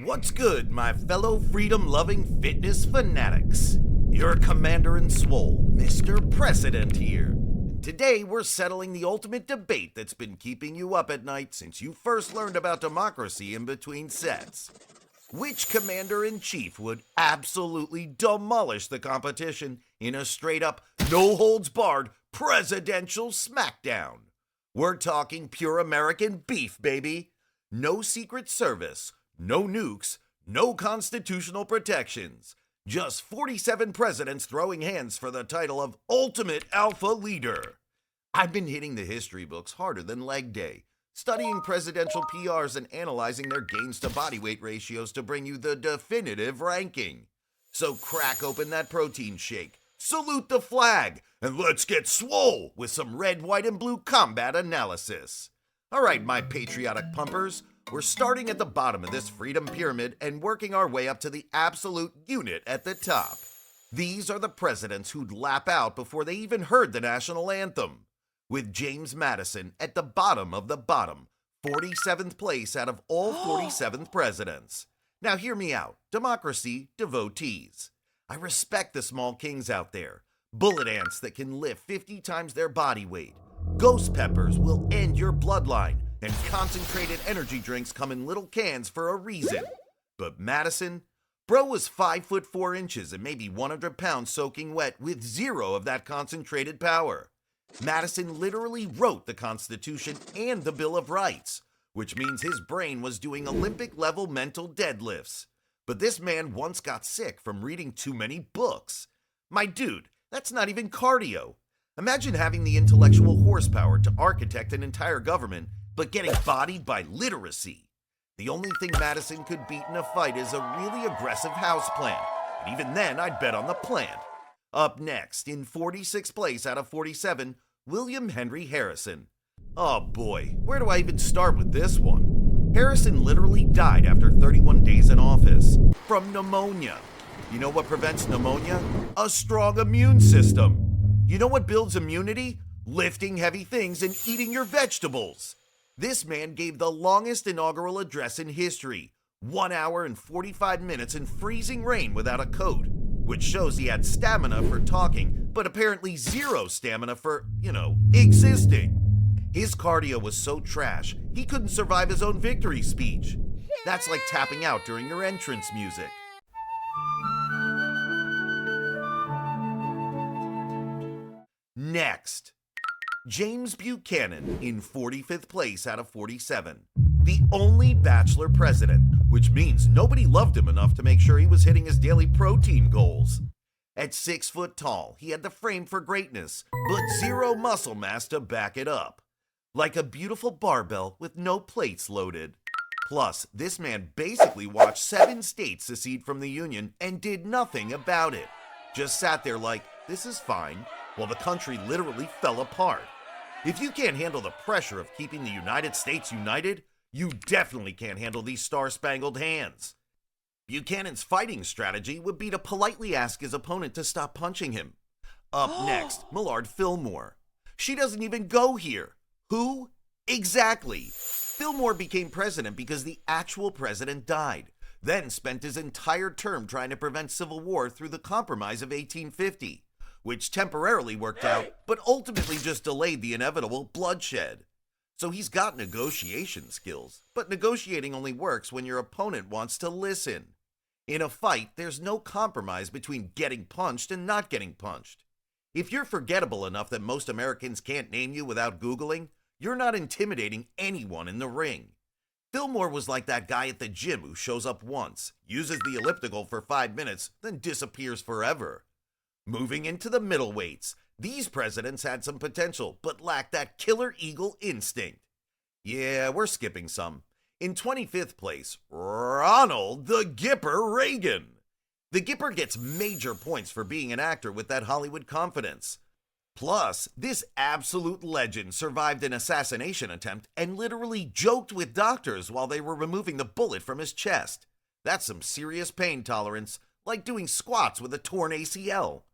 What's good, my fellow freedom-loving fitness fanatics? Your commander in Swole, Mr. President here. And today we're settling the ultimate debate that's been keeping you up at night since you first learned about democracy in between sets. Which commander-in-chief would absolutely demolish the competition in a straight-up, no-holds-barred presidential smackdown? We're talking pure American beef, baby. No Secret Service, no nukes, no constitutional protections. Just 47 presidents throwing hands for the title of Ultimate Alpha Leader. I've been hitting the history books harder than leg day, studying presidential PRs and analyzing their gains to body weight ratios to bring you the definitive ranking. So crack open that protein shake, salute the flag, and let's get swole with some red, white, and blue combat analysis. All right, my patriotic pumpers, we're starting at the bottom of this freedom pyramid and working our way up to the absolute unit at the top. These are the presidents who'd lap out before they even heard the national anthem, with James Madison at the bottom of the bottom, 47th place out of all 47th presidents. Now hear me out, democracy devotees. I respect the small kings out there, bullet ants that can lift 50 times their body weight. Ghost peppers will end your bloodline, and concentrated energy drinks come in little cans for a reason. But Madison? Bro was 5'4" and maybe 100 pounds soaking wet with zero of that concentrated power. Madison literally wrote the Constitution and the Bill of Rights, which means his brain was doing Olympic-level mental deadlifts. But this man once got sick from reading too many books. My dude, that's not even cardio. Imagine having the intellectual horsepower to architect an entire government, but getting bodied by literacy. The only thing Madison could beat in a fight is a really aggressive houseplant, and even then I'd bet on the plant. Up next, in 46th place out of 47, William Henry Harrison. Oh boy, where do I even start with this one? Harrison literally died after 31 days in office, from pneumonia. You know what prevents pneumonia? A strong immune system. You know what builds immunity? Lifting heavy things and eating your vegetables. This man gave the longest inaugural address in history, 1 hour and 45 minutes in freezing rain without a coat, which shows he had stamina for talking, but apparently zero stamina for, existing. His cardio was so trash, he couldn't survive his own victory speech. That's like tapping out during your entrance music. Next, James Buchanan in 45th place out of 47. The only bachelor president, which means nobody loved him enough to make sure he was hitting his daily protein goals. At 6 foot tall, he had the frame for greatness, but zero muscle mass to back it up. Like a beautiful barbell with no plates loaded. Plus, this man basically watched 7 states secede from the Union and did nothing about it. Just sat there like, this is fine, while the country literally fell apart. If you can't handle the pressure of keeping the United States united, you definitely can't handle these star-spangled hands. Buchanan's fighting strategy would be to politely ask his opponent to stop punching him. Up next, Millard Fillmore. She doesn't even go here. Who? Exactly. Fillmore became president because the actual president died, then spent his entire term trying to prevent civil war through the Compromise of 1850. Which temporarily worked out, but ultimately just delayed the inevitable bloodshed. So he's got negotiation skills, but negotiating only works when your opponent wants to listen. In a fight, there's no compromise between getting punched and not getting punched. If you're forgettable enough that most Americans can't name you without Googling, you're not intimidating anyone in the ring. Fillmore was like that guy at the gym who shows up once, uses the elliptical for 5 minutes, then disappears forever. Moving into the middleweights, these presidents had some potential, but lacked that killer eagle instinct. Yeah, we're skipping some. In 25th place, Ronald the Gipper Reagan. The Gipper gets major points for being an actor with that Hollywood confidence. Plus, this absolute legend survived an assassination attempt and literally joked with doctors while they were removing the bullet from his chest. That's some serious pain tolerance, like doing squats with a torn ACL.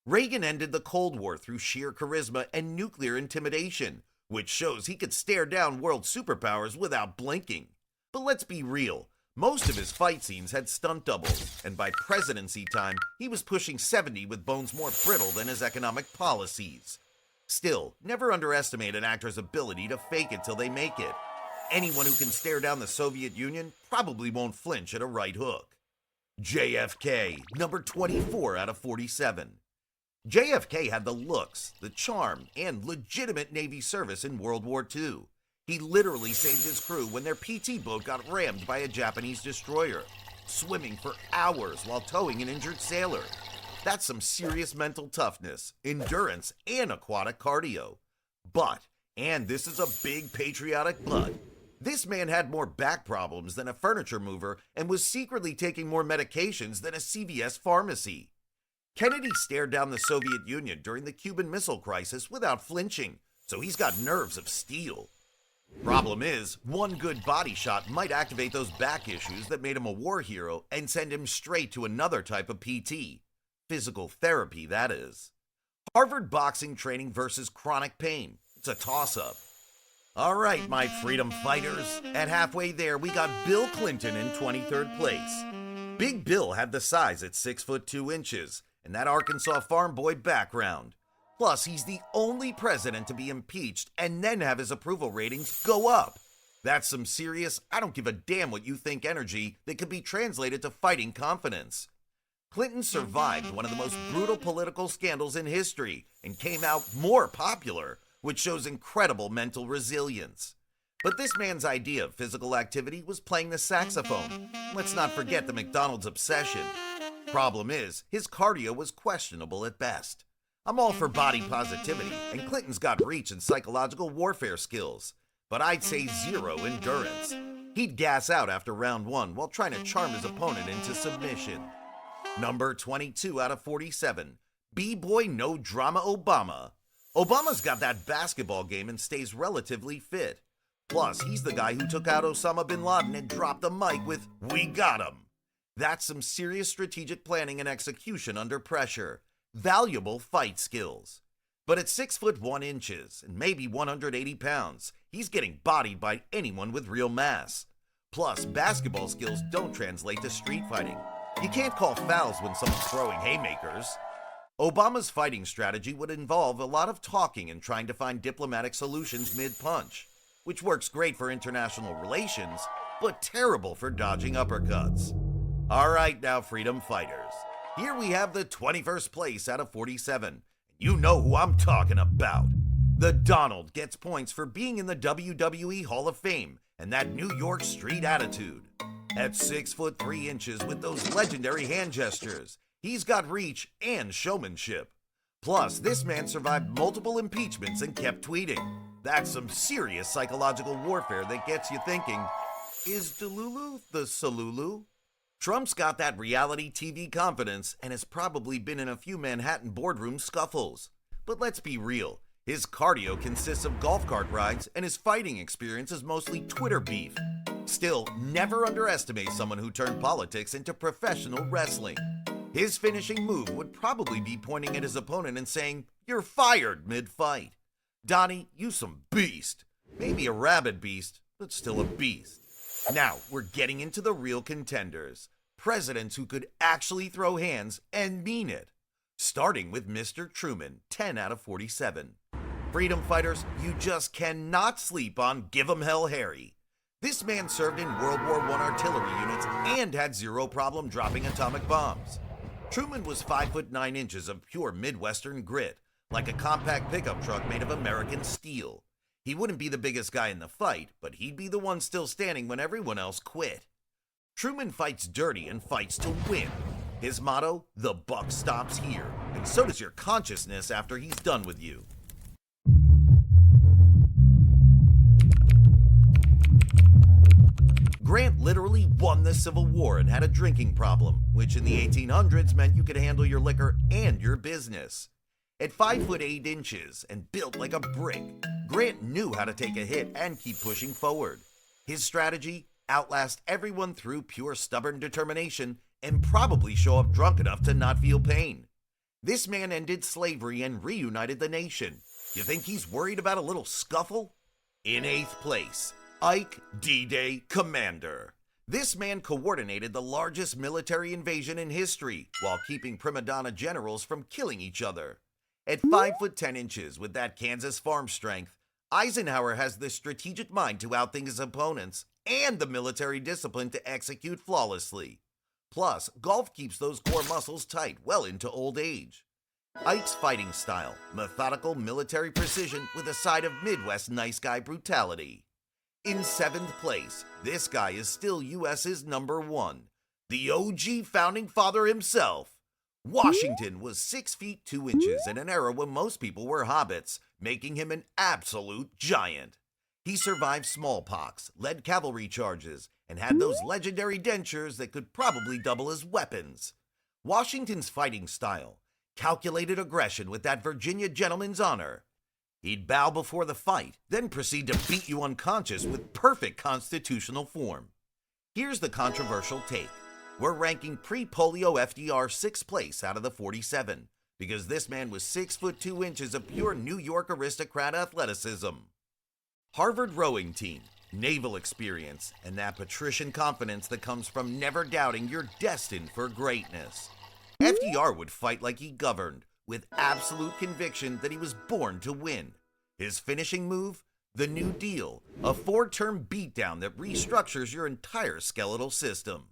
Reagan ended the Cold War through sheer charisma and nuclear intimidation, which shows he could stare down world superpowers without blinking. But let's be real, Most of his fight scenes had stunt doubles, and by presidency time, he was pushing 70 with bones more brittle than his economic policies. Still, never underestimate an actor's ability to fake it till they make it. Anyone who can stare down the Soviet Union probably won't flinch at a right hook. JFK, number 24 out of 47. JFK had the looks, the charm, and legitimate Navy service in World War II. He literally saved his crew when their PT boat got rammed by a Japanese destroyer, swimming for hours while towing an injured sailor. That's some serious mental toughness, endurance, and aquatic cardio. But, and this is a big patriotic but, this man had more back problems than a furniture mover and was secretly taking more medications than a CVS pharmacy. Kennedy stared down the Soviet Union during the Cuban Missile Crisis without flinching, so he's got nerves of steel. Problem is, one good body shot might activate those back issues that made him a war hero and send him straight to another type of PT. Physical therapy, that is. Harvard boxing training versus chronic pain. It's a toss-up. All right, my freedom fighters. At halfway there, we got Bill Clinton in 23rd place. Big Bill had the size at 6 foot 2 inches and that Arkansas farm boy background. Plus, he's the only president to be impeached and then have his approval ratings go up. That's some serious, I don't give a damn what you think energy that could be translated to fighting confidence. Clinton survived one of the most brutal political scandals in history and came out more popular, which shows incredible mental resilience. But this man's idea of physical activity was playing the saxophone. Let's not forget the McDonald's obsession. Problem is, his cardio was questionable at best. I'm all for body positivity, and Clinton's got reach and psychological warfare skills, but I'd say zero endurance. He'd gas out after round 1 while trying to charm his opponent into submission. Number 22 out of 47, B-Boy No Drama Obama. Obama's got that basketball game and stays relatively fit. Plus, he's the guy who took out Osama bin Laden and dropped the mic with, "We got him." That's some serious strategic planning and execution under pressure. Valuable fight skills. But at 6 foot 1 inches and maybe 180 pounds, he's getting bodied by anyone with real mass. Plus, basketball skills don't translate to street fighting. You can't call fouls when someone's throwing haymakers. Obama's fighting strategy would involve a lot of talking and trying to find diplomatic solutions mid-punch, which works great for international relations, but terrible for dodging uppercuts. All right now, freedom fighters. Here we have the 21st place out of 47. You know who I'm talking about. The Donald gets points for being in the WWE Hall of Fame and that New York street attitude. At 6 foot 3 inches with those legendary hand gestures, he's got reach and showmanship. Plus, this man survived multiple impeachments and kept tweeting. That's some serious psychological warfare that gets you thinking, is Delulu the Salulu? Trump's got that reality TV confidence and has probably been in a few Manhattan boardroom scuffles. But let's be real, his cardio consists of golf cart rides and his fighting experience is mostly Twitter beef. Still, never underestimate someone who turned politics into professional wrestling. His finishing move would probably be pointing at his opponent and saying, "You're fired," mid-fight. Donnie, you some beast. Maybe a rabid beast, but still a beast. Now, we're getting into the real contenders. Presidents who could actually throw hands and mean it. Starting with Mr. Truman, 10 out of 47. Freedom fighters, you just cannot sleep on Give 'em Hell Harry. This man served in World War I artillery units and had zero problem dropping atomic bombs. Truman was 5 foot 9 inches of pure Midwestern grit, like a compact pickup truck made of American steel. He wouldn't be the biggest guy in the fight, but he'd be the one still standing when everyone else quit. Truman fights dirty and fights to win. His motto, "The buck stops here," and so does your consciousness after he's done with you. Grant literally won the Civil War and had a drinking problem, which in the 1800s meant you could handle your liquor and your business. At 5 foot 8 inches and built like a brick, Grant knew how to take a hit and keep pushing forward. His strategy? Outlast everyone through pure stubborn determination and probably show up drunk enough to not feel pain. This man ended slavery and reunited the nation. You think he's worried about a little scuffle? In 8th place, Ike D-Day Commander. This man coordinated the largest military invasion in history while keeping prima donna generals from killing each other. At 5'10" with that Kansas farm strength, Eisenhower has the strategic mind to outthink his opponents and the military discipline to execute flawlessly. Plus, golf keeps those core muscles tight well into old age. Ike's fighting style, methodical military precision with a side of Midwest nice guy brutality. In 7th place, this guy is still US's #1, the OG founding father himself. Washington was 6 feet 2 inches in an era when most people were hobbits, making him an absolute giant. He survived smallpox, led cavalry charges, and had those legendary dentures that could probably double as weapons. Washington's fighting style, calculated aggression with that Virginia gentleman's honor. He'd bow before the fight, then proceed to beat you unconscious with perfect constitutional form. Here's the controversial take. We're ranking pre-polio FDR 6th place out of the 47, because this man was 6 foot 2 inches of pure New York aristocrat athleticism. Harvard rowing team, naval experience, and that patrician confidence that comes from never doubting you're destined for greatness. FDR would fight like he governed, with absolute conviction that he was born to win. His finishing move? The New Deal, a 4-term beatdown that restructures your entire skeletal system.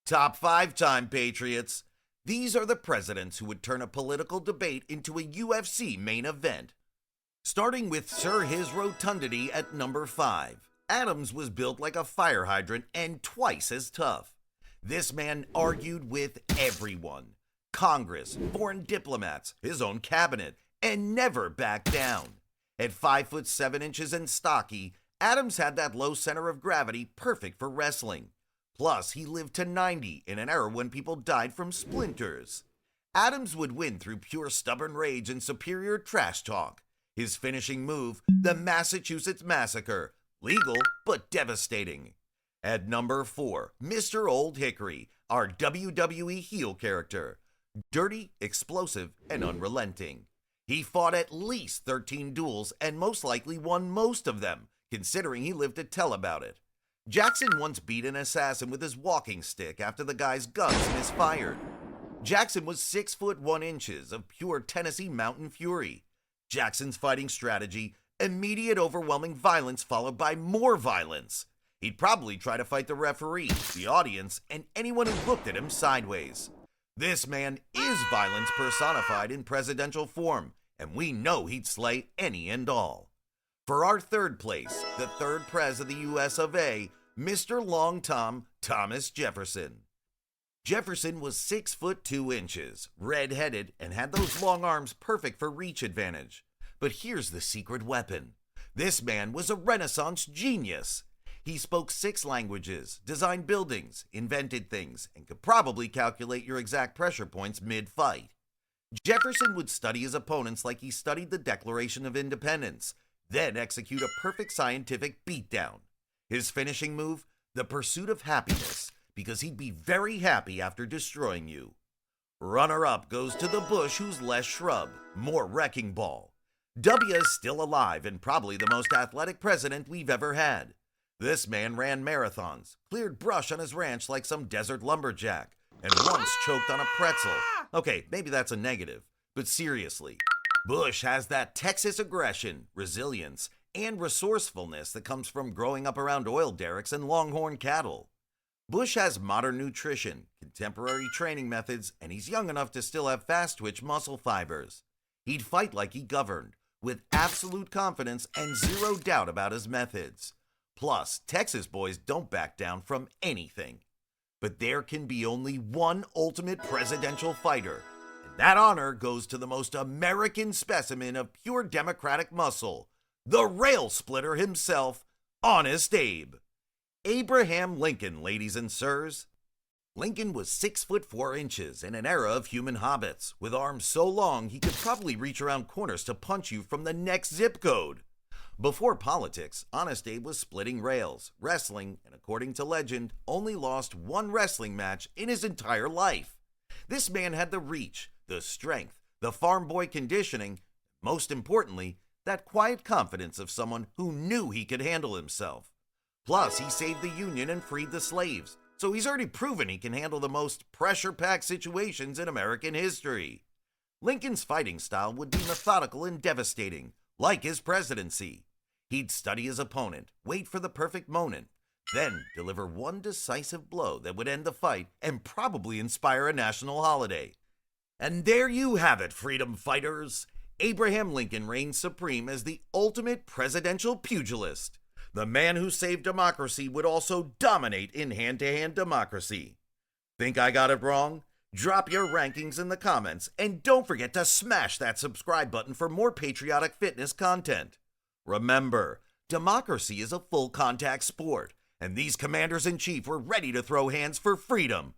Top 5-time Patriots. These are the presidents who would turn a political debate into a UFC main event. Starting with Sir His Rotundity at number 5. Adams was built like a fire hydrant and twice as tough. This man argued with everyone. Congress, foreign diplomats, his own cabinet, and never backed down. At 5 foot 7 inches and stocky, Adams had that low center of gravity perfect for wrestling. Plus, he lived to 90 in an era when people died from splinters. Adams would win through pure stubborn rage and superior trash talk. His finishing move, the Massachusetts Massacre, legal but devastating. At number 4, Mr. Old Hickory, our WWE heel character. Dirty, explosive, and unrelenting. He fought at least 13 duels and most likely won most of them, considering he lived to tell about it. Jackson once beat an assassin with his walking stick after the guy's guns misfired. Jackson was 6 foot 1 inches of pure Tennessee mountain fury. Jackson's fighting strategy, immediate overwhelming violence followed by more violence. He'd probably try to fight the referee, the audience, and anyone who looked at him sideways. This man is violence personified in presidential form, and we know he'd slay any and all. For our 3rd place, the 3rd Pres of the US of A, Mr. Long Tom Thomas Jefferson. Jefferson was 6 foot 2 inches, red-headed, and had those long arms perfect for reach advantage. But here's the secret weapon. This man was a Renaissance genius. He spoke 6 languages, designed buildings, invented things, and could probably calculate your exact pressure points mid-fight. Jefferson would study his opponents like he studied the Declaration of Independence, then execute a perfect scientific beatdown. His finishing move? The pursuit of happiness, because he'd be very happy after destroying you. Runner-up goes to the Bush who's less shrub, more wrecking ball. W is still alive and probably the most athletic president we've ever had. This man ran marathons, cleared brush on his ranch like some desert lumberjack, and once choked on a pretzel. Okay, maybe that's a negative, but seriously, Bush has that Texas aggression, resilience, and resourcefulness that comes from growing up around oil derricks and longhorn cattle. Bush has modern nutrition, contemporary training methods, and he's young enough to still have fast-twitch muscle fibers. He'd fight like he governed, with absolute confidence and zero doubt about his methods. Plus, Texas boys don't back down from anything. But there can be only one ultimate presidential fighter, and that honor goes to the most American specimen of pure Democratic muscle, the rail splitter himself, Honest Abe. Abraham Lincoln, ladies and sirs. Lincoln was 6 foot 4 inches in an era of human hobbits, with arms so long he could probably reach around corners to punch you from the next zip code. Before politics, Honest Abe was splitting rails, wrestling, and according to legend, only lost one wrestling match in his entire life. This man had the reach, the strength, the farm boy conditioning, most importantly, that quiet confidence of someone who knew he could handle himself. Plus, he saved the Union and freed the slaves, so he's already proven he can handle the most pressure-packed situations in American history. Lincoln's fighting style would be methodical and devastating, like his presidency. He'd study his opponent, wait for the perfect moment, then deliver one decisive blow that would end the fight and probably inspire a national holiday. And there you have it, freedom fighters. Abraham Lincoln reigned supreme as the ultimate presidential pugilist. The man who saved democracy would also dominate in hand-to-hand democracy. Think I got it wrong? Drop your rankings in the comments, and don't forget to smash that subscribe button for more patriotic fitness content. Remember, democracy is a full contact sport, and these commanders-in-chief were ready to throw hands for freedom.